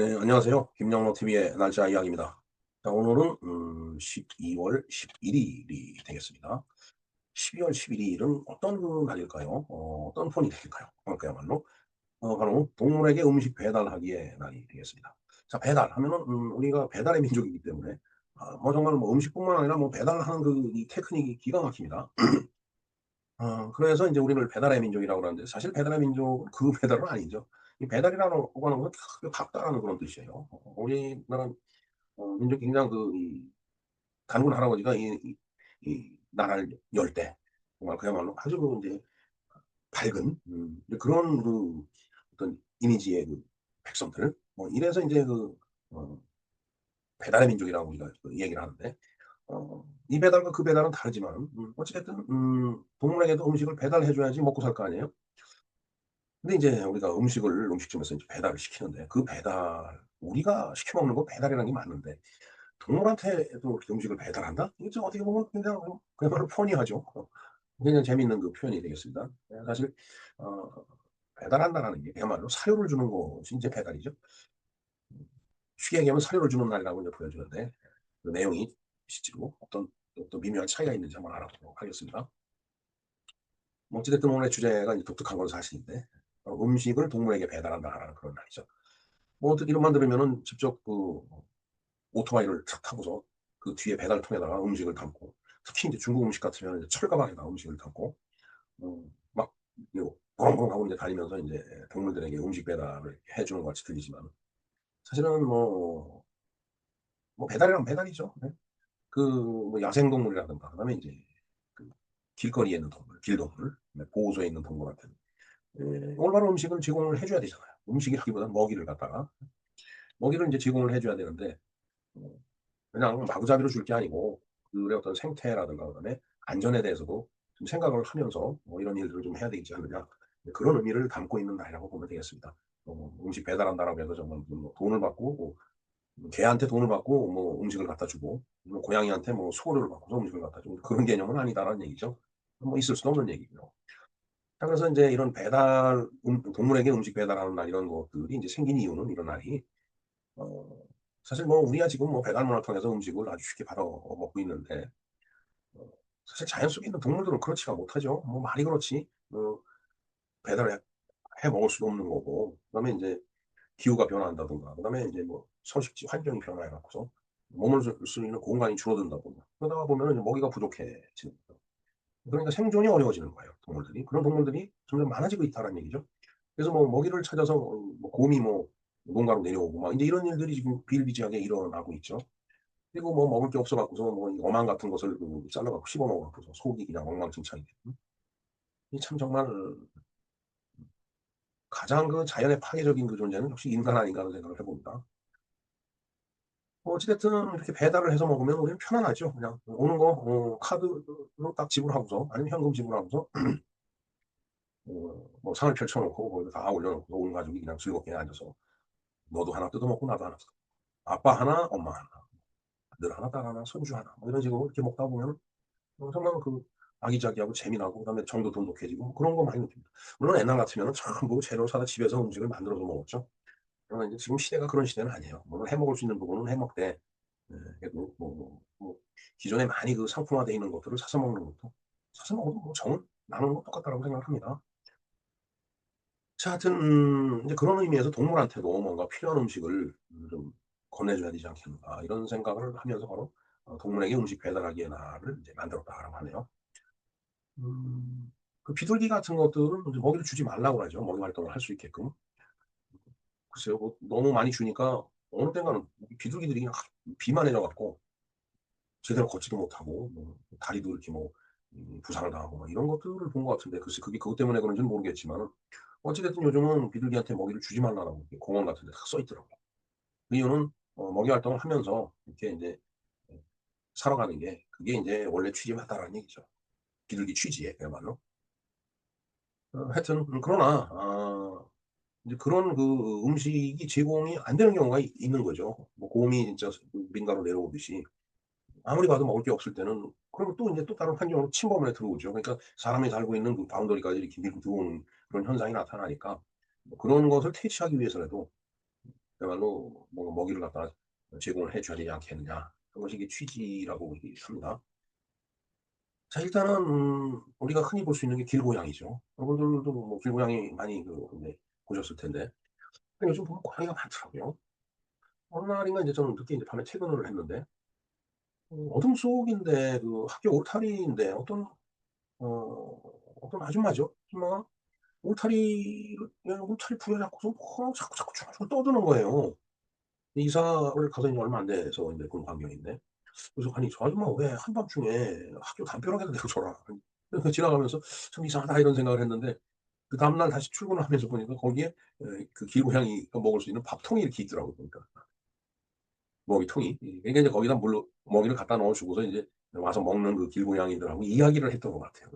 네, 안녕하세요. 김영로 TV의 날짜 이야기입니다. 자, 오늘은 12월 11일이 되겠습니다. 12월 11일은 어떤 날일까요? 어떤 폰이 될까요? 그야말로 바로 동물에게 음식 배달하기의 날이 되겠습니다. 자, 배달하면은 우리가 배달의 민족이기 때문에 뭐 정말 뭐 음식뿐만 아니라 뭐 배달하는 이 테크닉이 기가 막힙니다. 그래서 이제 우리를 배달의 민족이라고 그러는데, 사실 배달의 민족은 그 배달은 아니죠. 이 배달이라고 하는 건 크게 바다라는 그런 뜻이에요. 우리나라 민족이 굉장히 단군 할아버지가 이 나라를 열 때 정말 그야말로 아주 인제 밝은 이제 그런 어떤 이미지의 백성들, 뭐 이래서 인제 어 배달의 민족이라고 우리가 얘기를 하는데, 이 배달과 그 배달은 다르지만 어찌 됐든 동물에게도 음식을 배달해 줘야지 먹고 살 거 아니에요? 근데 인제 우리가 음식점에서 인제 배달을 시키는데, 그 배달 우리가 시켜 먹는 건 배달이라는 게 맞는데 동물한테도 이렇게 음식을 배달한다? 이게 좀 어떻게 보면 그냥 그야말로 퍼니하죠. 굉장히 재미있는 표현이 되겠습니다. 사실 어 배달한다라는 게 그야말로 사료를 주는 것이 인제 배달이죠. 쉽게 얘기하면 사료를 주는 날이라고 이제 보여주는데, 그 내용이 실제로 어떤 미묘한 차이가 있는지 한번 알아보도록 하겠습니다. 뭐 어찌 됐든 오늘의 주제가 이제 독특한 건 사실인데, 음식을 동물에게 배달한다라는 그런 날이죠. 뭐 이름만 들으면은 직접 오토바이를 탁 타고서 그 뒤에 배달통에다가 음식을 담고, 특히 인제 중국 음식 같으면 이제 철가방에다가 음식을 담고 막 요 버렁버렁 하고 인제 다니면서 인제 동물들에게 음식 배달을 해 주는 것 같이 들리지만, 사실은 배달이라면 배달이죠. 네. 뭐 야생동물이라든가, 그다음에 인제 그 길거리에 있는 동물, 길동물, 네, 보호소에 있는 동물한테는 올바른 음식을 제공을 해 줘야 되잖아요. 음식이라기보다는 먹이를 인제 제공을 해 줘야 되는데, 어 그냥 마구잡이로 줄 게 아니고 그의 어떤 생태라든가 그다음에 안전에 대해서도 좀 생각을 하면서 이런 일들을 좀 해야 되지 않느냐. 네, 그런 의미를 담고 있는 날이라고 보면 되겠습니다. 음식 배달한다라고 해서 정말 뭐 돈을 받고 개한테 돈을 받고 뭐 음식을 갖다 주고, 뭐 고양이한테 뭐 수고료를 받고서 음식을 갖다 주고, 그런 개념은 아니다라는 얘기죠. 뭐 있을 수도 없는 얘기고요. 자, 그래서 인제 이런 동물에게 음식 배달하는 날, 이런 것들이 인제 생긴 이유는, 이런 날이 어 사실 뭐 우리가 지금 뭐 배달문을 통해서 음식을 아주 쉽게 받아 먹고 있는데, 어 사실 자연 속에 있는 동물들은 그렇지가 못하죠. 뭐 말이 그렇지 배달을 해 먹을 수도 없는 거고, 그다음에 인제 기후가 변화한다든가, 그다음에 인제 뭐 서식지 환경이 변화해 갖고서 머물 수 있는 공간이 줄어든다든가, 그러다 보면은 이제 먹이가 부족해지는 거죠. 그러니까 생존이 어려워지는 거예요, 동물들이. 그런 동물들이 점점 많아지고 있다라는 얘기죠. 그래서 뭐 먹이를 찾아서 곰이 농가로 내려오고 막 인제 이런 일들이 지금 비일비재하게 일어나고 있죠. 그리고 뭐 먹을 게 없어 갖고서 이 어망 같은 것을 잘라 갖고 씹어 먹어 갖고서 속이 그냥 엉망진창이 되고, 이 참 정말 가장 자연의 파괴적인 존재는 역시 인간 아닌가 하는 생각을 해 봅니다. 뭐 어찌 됐든 이렇게 배달을 해서 먹으면 우리는 편안하죠. 그냥 오는 거 카드로 딱 지불하고서, 아니면 현금 지불하고서 뭐 상을 펼쳐 놓고 거기다 다 올려 놓고 온 가족이 그냥 즐겁게 앉아서 너도 하나 뜯어 먹고 나도 하나 뜯어, 아빠 하나 엄마 하나, 아들 하나 딸 하나 손주 하나, 뭐 이런 식으로 이렇게 먹다 보면 정말 아기자기하고 재미나고, 그다음에 정도 돈독해지고 뭐 그런 거 많이 느낍니다. 물론 옛날 같으면은 전부 재료를 사다 집에서 음식을 만들어서 먹었죠. 그러나 인제 지금 시대가 그런 시대는 아니에요. 물론 해 먹을 수 있는 부분은 해 먹되, 그래도 기존에 많이 상품화되어 있는 것들을 사서 먹는 것도, 사서 먹어도 뭐 정 나누는 건 똑같다라고 생각을 합니다. 자, 하여튼 이제 그런 의미에서 동물한테도 뭔가 필요한 음식을 좀 건네 줘야 되지 않겠는가, 이런 생각을 하면서 바로 동물에게 음식 배달하기의 날을 이제 만들었다라고 하네요. 비둘기 같은 것들은 이제 먹이를 주지 말라고 하죠, 먹이 활동을 할 수 있게끔. 글쎄요, 뭐 너무 많이 주니까 어느 땐가는 비둘기들이 그냥 비만해져 갖고 제대로 걷지도 못하고, 다리도 이렇게 부상을 당하고 막 이런 것들을 본 것 같은데, 글쎄 그게 그것 때문에 그런지는 모르겠지만은 어찌 됐든 요즘은 비둘기한테 먹이를 주지 말라라고 이렇게 공원 같은 데 다 써 있더라고요. 그 이유는 먹이 활동을 하면서 이렇게 인제 예 살아가는 게, 그게 인제 원래 취지 맞다라는 얘기죠. 비둘기 취지에 그야말로. 하여튼 그러나 이제 그런 음식이 제공이 안 되는 경우가 있는 거죠. 뭐 곰이 진짜 민가로 내려오듯이 아무리 봐도 먹을 게 없을 때는, 그러면 또 인제 또 다른 환경으로 침범을 해 들어오죠. 그러니까 사람이 살고 있는 바운더리까지 이렇게 밀고 들어오는 그런 현상이 나타나니까, 뭐 그런 것을 퇴치하기 위해서라도 그야말로 뭔가 먹이를 갖다 제공을 해 줘야 되지 않겠느냐. 그것이 이게 취지라고 합니다. 자, 일단은 우리가 흔히 볼 수 있는 게 길고양이죠. 여러분들도 뭐 길고양이 많이 네, 보셨을 텐데 요즘 보면 고양이가 많더라고요. 어느 날인가 이제 저는 늦게 이제 밤에 퇴근을 했는데 어둠 속인데 학교 울타리인데 어 어떤 아줌마죠. 아줌마가 울타리를 그냥 울타리 부여잡고서 자꾸 쭉 떠드는 거예요. 이사를 가서 인제 얼마 안 돼서 인제 그런 광경인데. 그래서 아니 저 아줌마 왜 한밤중에 학교 담벼락에다 대고 저러나. 그래서 지나가면서 '참 이상하다.' 이런 생각을 했는데 그다음 날 다시 출근을 하면서 보니까 거기에 길고양이가 먹을 수 있는 밥통이 이렇게 있더라고요 보니까. 먹이통이. 그러니까 이제 거기다 물로 먹이를 갖다 넣어 주고서 인제 와서 먹는 그 길고양이들하고 이야기를 했던 것 같아요.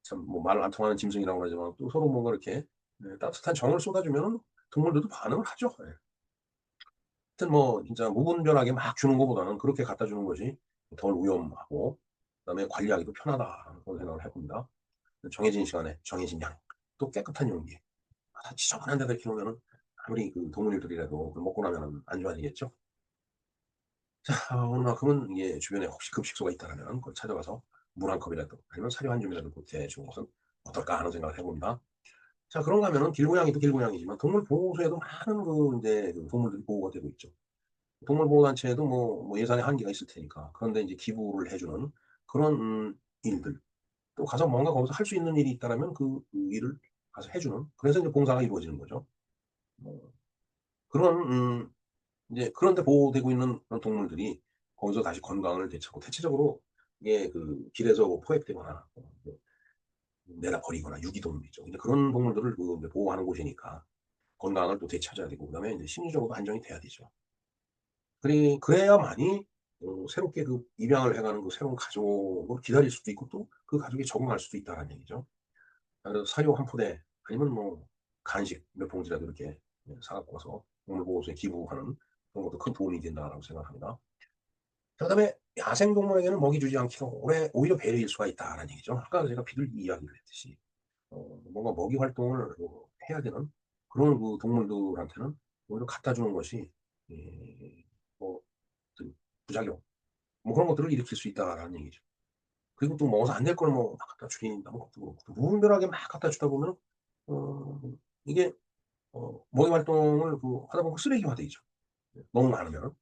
참 뭐 말 안 통하는 짐승이라고 그러지만 또 서로 뭔가 이렇게 따뜻한 정을 쏟아주면은 동물들도 반응을 하죠. 예. 하여튼 뭐 진짜 무분별하게 막 주는 것보다는 그렇게 갖다 주는 것이 덜 위험하고 그다음에 관리하기도 편하다 그런 생각을 해 봅니다. 정해진 시간에 정해진 양 또 깨끗한 용기에 지저분한 데다 이렇게 놓으면은 아무리 동물들이라도 그걸 먹고 나면은 안 좋아지겠죠. 자, 오늘만큼은 이게 주변에 혹시 급식소가 있다라면 그걸 찾아가서 물 한 컵이라도 아니면 사료 한 줌이라도 보태해 주는 것은 어떨까 하는 생각을 해 봅니다. 자, 그런가 하면은 길고양이도 길고양이지만 동물 보호소에도 많은 인제 동물들이 보호가 되고 있죠. 동물보호단체에도 뭐 예산의 한계가 있을 테니까. 그런데 인제 기부를 해 주는 그런 일들 또 가서 뭔가 거기서 할 수 있는 일이 있다라면 그 일을 가서 해 주는 그래서 이제 봉사가 이루어지는 거죠. 뭐 그런 인제 그런 데 보호되고 있는 그런 동물들이 거기서 다시 건강을 되찾고 대체적으로 이게 길에서 포획되거나 내다 버리거나 유기동물이죠. 근데 그런 동물들을 인제 보호하는 곳이니까 건강을 또 되찾아야 되고 그다음에 인제 심리적으로도 안정이 돼야 되죠. 그래야만이 새롭게 입양을 해 가는 새로운 가족을 기다릴 수도 있고 또 그 가족에 적응할 수도 있다라는 얘기죠. 그래서 사료 한 포대 아니면 뭐 간식 몇 봉지라도 이렇게 사 갖고 와서 동물보호소에 기부하는 그런 것도 큰 도움이 된다라고 생각합니다. 그다음에 야생동물에게는 먹이 주지 않기가 오히려 배려일 수가 있다라는 얘기죠. 아까 제가 비둘기 이야기를 했듯이 뭔가 먹이 활동을 해야 되는 그런 동물들한테는 오히려 갖다 주는 것이 뭐 어떤 부작용 뭐 그런 것들을 일으킬 수 있다라는 얘기죠. 그리고 또 먹어서 안 될 걸 뭐 막 갖다 주긴다는 것도 그렇고 또 무분별하게 막 갖다 주다 보면은 어 이게 먹이 활동을 하다 보면 쓰레기화되죠. 너무 많으면은.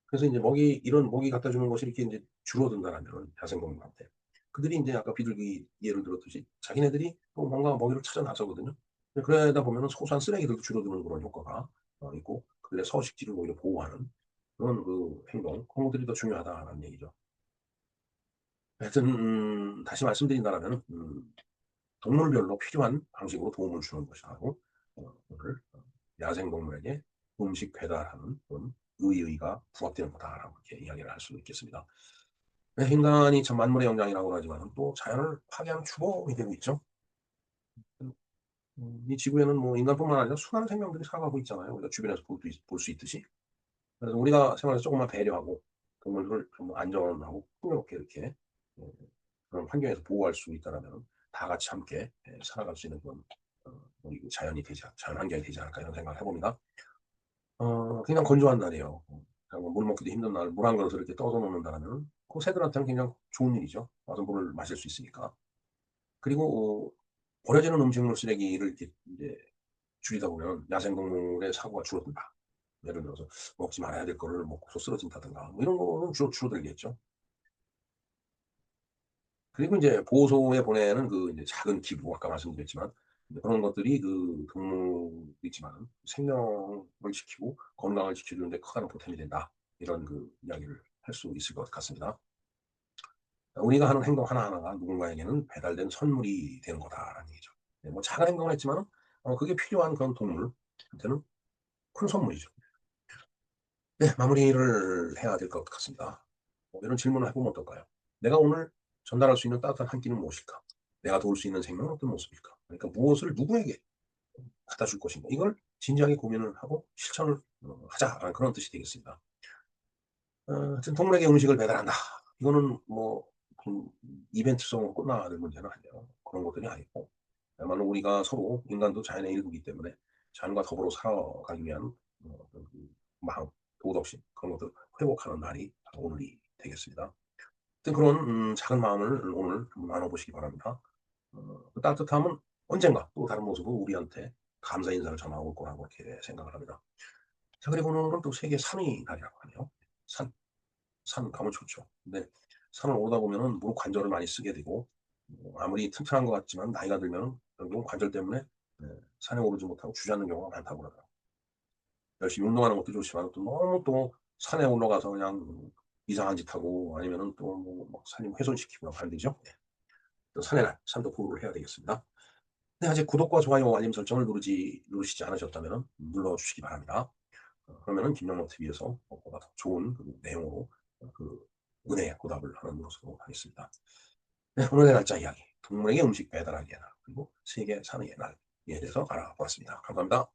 그래서 인제 이런 먹이 갖다 주는 것이 이렇게 인제 줄어든다라면은 야생동물한테. 그들이 인제 아까 비둘기 예를 들었듯이 자기네들이 또 뭔가 먹이를 찾아 나서거든요. 그러다 보면은 소소한 쓰레기들도 줄어드는 그런 효과가 있고 그들의 서식지를 오히려 보호하는 그런 행동 그런 것들이 더 중요하다라는 얘기죠. 하여튼 다시 말씀드린다라면은 동물별로 필요한 방식으로 도움을 주는 것이라고 오늘 야생동물에게 음식 배달하는 그런 의의가 부합되는 거다라고 이렇게 이야기를 할 수 있겠습니다. 네, 인간이 참 만물의 영장이라고 하지만 또 자연을 파괴하는 주범이 되고 있죠. 음 이 지구에는 뭐 인간뿐만 아니라 수많은 생명들이 살아가고 있잖아요. 우리가 주변에서 볼 수 있듯이. 그래서 우리가 생활에서 조금만 배려하고 동물들을 좀 안전하고 풍요롭게 이렇게 어 그런 환경에서 보호할 수 있다라면 다 같이 함께 살아갈 수 있는 그런 우리 자연 환경이 되지 않을까 이런 생각을 해 봅니다. 그냥 건조한 날이에요. 그냥 물 먹기도 힘든 날 물 한 그릇을 이렇게 떠서 놓는다라면은 새들한테는 굉장히 좋은 일이죠. 와서 물을 마실 수 있으니까. 그리고 버려지는 음식물 쓰레기를 이렇게 인제 줄이다 보면 야생동물의 사고가 줄어든다. 예를 들어서 먹지 말아야 될 거를 먹고서 쓰러진다든가 뭐 이런 거는 줄어들겠죠. 그리고 인제 보호소에 보내는 인제 작은 기부 아까 말씀드렸지만 이제 그런 것들이 동물이지만 생명을 지키고 건강을 지켜 데 커다란 보탬이 된다. 이런 이야기를 할 수 있을 것 같습니다. 우리가 하는 행동 하나하나가 누군가에게는 배달된 선물이 되는 거다라는 얘기죠. 네, 뭐 작은 행동을 했지만은 그게 필요한 그런 동물한테는 큰 선물이죠. 네, 마무리를 해야 될 것 같습니다. 이런 질문을 해 보면 어떨까요? '내가 오늘 전달할 수 있는 따뜻한 한 끼는 무엇일까? 내가 도울 수 있는 생명은 어떤 모습일까?' 그러니까 무엇을 누구에게 갖다 줄 것인가. 이걸 진지하게 고민을 하고 실천을 하자라는 그런 뜻이 되겠습니다. 하여튼 동물에게 음식을 배달한다. 이거는 뭐 좀 이벤트성으로 끝나는 문제는 아니에요. 그런 것들이 아니고 그야말로 우리가 서로 인간도 자연의 일부이기 때문에 자연과 더불어 살아가기 위한 어떤 그 마음, 도덕심 그런 것들 회복하는 날이 바로 오늘이 되겠습니다. 하여튼 그런 작은 마음을 오늘 한번 나눠보시기 바랍니다. 그 따뜻함은 언젠가 또 다른 모습으로 우리한테 감사 인사를 전하고 올 거라고 이렇게 생각을 합니다. 자, 그리고 오늘은 또 세계 산의 날이라고 하네요. 산, 산 가면 좋죠. 근데 산을 오르다 보면은 무릎 관절을 많이 쓰게 되고, 아무리 튼튼한 것 같지만 나이가 들면 결국 관절 때문에 산에 오르지 못하고 주저앉는 경우가 많다고 그러더라고요. 열심히 운동하는 것도 좋지만 또 너무 또 산에 올라가서 그냥 이상한 짓 하고 아니면은 또뭐 산림 훼손시키고 하면 안 되죠. 예. 또 산에 날, 산도 보호를 해야 되겠습니다. 네, 아직 구독과 좋아요, 알림 설정을 누르시지 않으셨다면 눌러주시기 바랍니다. 그러면은 김영모 TV에서 보다 더 좋은 그 내용으로 그 은혜의 보답을 하는 것으로 하겠습니다. 네, 오늘의 날짜 이야기. 동물에게 음식 배달하기의 날, 그리고 세계 산의의 날에 대해서 알아보았습니다. 감사합니다.